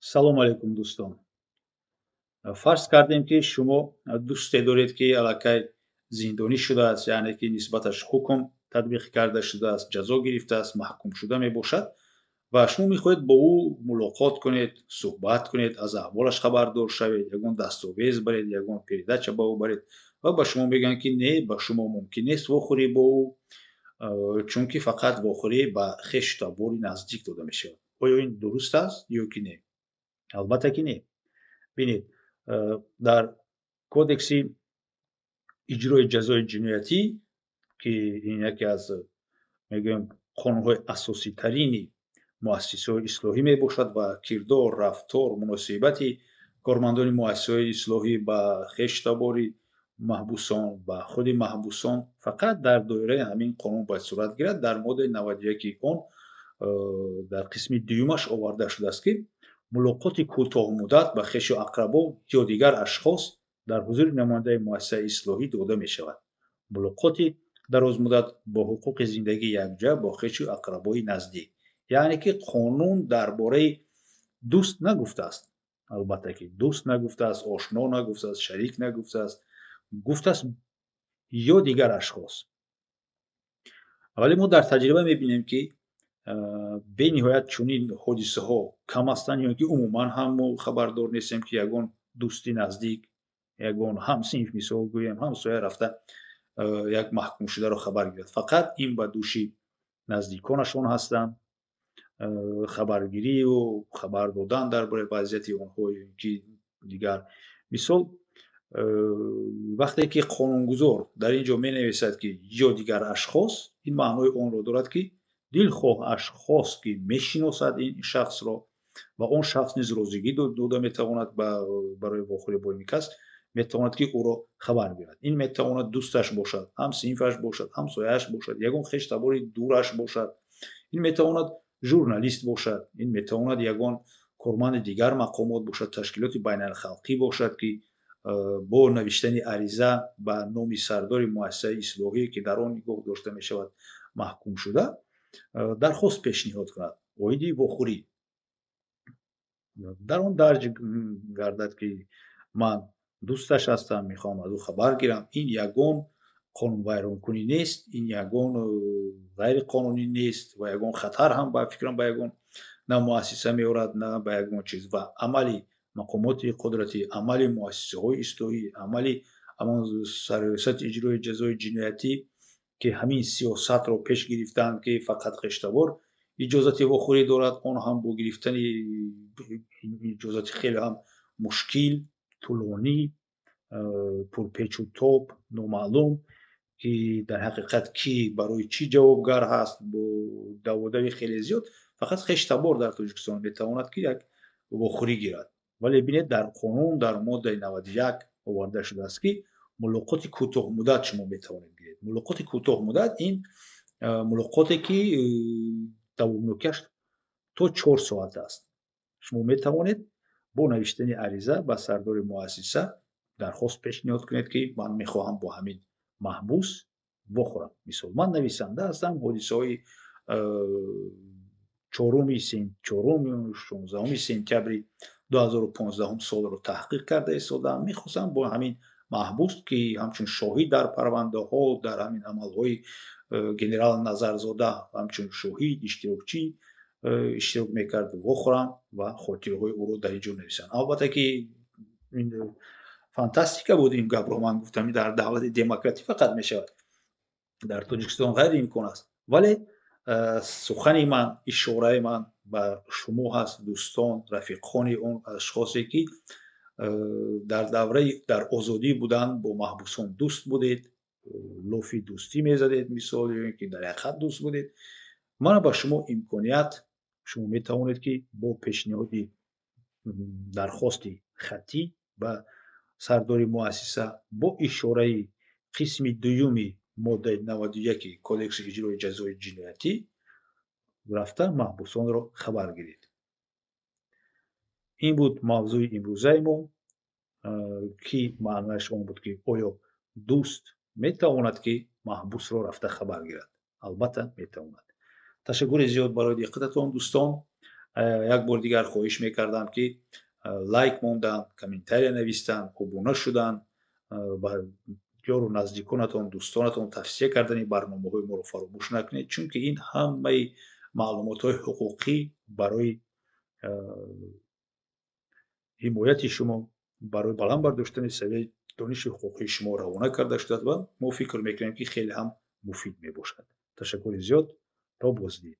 салом алейкум дӯстон. Фарз кардем, ки шумо дӯсте доред, ки аллакай зиндонӣ шудааст, яъне ки нисбаташ ҳукм татбиқ карда шудааст, ҷазо гирифтааст, маҳкум шуда мебошад ва шумо мехоҳед бо ӯ мулоқот кунед, суҳбат кунед, аз аҳволаш хабардор шавед, ягон дастовез баред, ягон передача ба ӯ баред ва ба шумо мегӯянд, ки не, ба шумо мумкин нест вохӯрӣ бо ӯ, чунки фақат вохӯрӣ ба хешу табори наздик дода мешавад. Оё ин дуруст аст ё ки не? Албатта ки не. бинед, дар кодекси иҷрои ҷазои ҷиноятӣ, ки ин яке аз мегӯям қонунҳои асоситарини муассисаҳои ислоҳӣ мебошад ва кирдор, рафтор, муносибати кормандони муассисаҳои ислоҳӣ ба хештабори маҳбусон, ба худи маҳбусон фақат дар доираи ҳамин қонун бояд сурат гирад. Дар моддаи 91 он дар қисми дуюмаш оварда шудааст, ки мулоқоти кӯтоҳмуддат ба хешу ақрабон ё дигар ашхос дар ҳузури намояндаи муассисаи ислоҳӣ дода мешавад. Мулоқоти дарозмуддат бо ҳуқуқи зиндагии якҷоя бо хешу ақрабои наздик. яъне ки қонун дар бораи дӯст нагуфтааст. Албатта ки дӯст нагуфтааст, ошно нагуфтааст, шарик нагуфтааст, гуфтааст ё дигар ашхос. вале мо дар таҷриба мебинем, ки бениҳоят чунин ҳодисаҳо кам ҳастанд, ё ин ки умуман ҳам мо хабардор нестем, ки ягон дӯсти наздик, ягон ҳамсинф мисол гӯем, ҳамсоя рафта як маҳкумшударо хабар гирад. Фақат ин ба дӯши наздиконашон ҳастанд, хабаргирию хабар додан дар бораи вазъияти онҳо ё ин ки дигар. Мисол, вақте ки қонунгузор дар ин ҷо менависад, ки ё дигар ашхос, ин маънои онро дорад, ки дилхоҳ ашхос, ки мешиносад ин шахсро ва он шахс низ розигӣ дода метавонад барои вохӯрӣ бо ин кас, метавонад, ки ӯро хабар гирад. Ин метавонад дӯсташ бошад, ҳамсинфаш бошад, ҳамсояаш бошад, ягон хештабори дураш бошад, ин метавонад журналист бошад, ин метавонад ягон корманди дигар мақомот бошад, ташкилоти байналхалқӣ бошад, ки бо навиштани ариза ба номи сардори муассисаи ислоҳӣ, ки дар он нигоҳ дошта мешавад маҳкум шуда, дархост пешниҳод кунад оиди вохӯрӣ. дар он дарҷ гардад, ки ман дӯсташ ҳастам, мехоҳам аз ӯ хабар гирам. Ин ягон қонунвайронкунӣ нест, ин ягон ғайриқонунӣ нест ва ягон хатар ҳам ба фикрам ба ягон на муассиса меорад, на ба ягон чиз. Ва амали мақомоти қудратӣ, амали муассисаҳои ислоҳӣ, амали ҳамон сарриёсати иҷрои ҷазои ҷиноятӣ, ки ҳамин сиёсатро пеш гирифтаанд, ки фақат хештабор иҷозати вохӯрӣ дорад, он ҳам бо гирифтани иҷозати хеле ҳам мушкил, тӯлонӣ, пурпечутоб, номаълум, ки дар ҳақиқат кӣ барои чӣ ҷавобгар ҳаст, бо даводави хеле зиёд, фақат хештабор дар Тоҷикистон метавонад, ки як вохӯрӣ гирад. Вале бинед, дар қонун дар моддаи 91 оварда шудааст, ки мулоқоти кӯтоҳмуддат шумо метавонед гиред. Мулоқоти кӯтоҳмуддат ин мулоқоте, ки давомнокиаш то 4 соат аст. шумо метавонед бо навиштани ариза ба сардори муассиса дархост пешниҳод кунед, ки ман мехоҳам бо ҳамин маҳбус вохӯрам. Мисол, ман нависанда ҳастам, ҳодисаҳои 16 сентябри 2015 солро таҳқиқ карда истодаам. Мехостам бо ҳамин маҳбус, ки ҳамчун шоҳид дар парвандаҳо, дар ҳамин амалҳои генерал Назарзода ҳамчун шоҳид иштирокчӣ иштирок мекард, вохӯрам ва хотираҳои ӯро дар ин ҷо нависам. Албатта ки фантастика буд ин гапро ман гуфтам, дар давлати демократӣ фақат мешавад, дар Тоҷикистон ғайриимкон аст. Вале сухани ман, ишораи ман ба шумо ҳаст, дӯстон, рафиқони он ашхосе, ки дар озодӣ будан бо маҳбусон дӯст будед, лофи дӯстӣ мезадед, мисол, ё ин ки дар як хат дӯст будед. Мана ба шумо имконият, шумо метавонед, ки бо пешниҳоди дархости хаттӣ ба сардори муассиса, бо ишораи қисми дуюми моддаи 91 кодекси иҷрои ҷазои ҷиноятӣ рафта маҳбусонро хабар гиред. Ин буд мавзӯи имрӯзаи мо, ки маънояш он буд, ки оё дӯст метавонад, ки маҳбусро рафта хабар гирад? Албатта метавонад. Ташаккури зиёд барои диққататон дӯстон. як бор дигар хоҳиш мекардам, ки лайк мондан, комментария навистан, обуна шудан, ба ёру наздиконатон, дӯстонатон тавсия кардани барномаҳои моро фаромӯш накунед, чунки ин ҳамаи маълумотҳои ҳуқуқӣ барои ҳимояти шумо, барои баланд бардоштани савияи дониши ҳуқуқии шумо равона карда шудааст ва мо фикр мекунем, ки хеле ҳам муфид мебошад. Ташаккури зиёд, то боздид.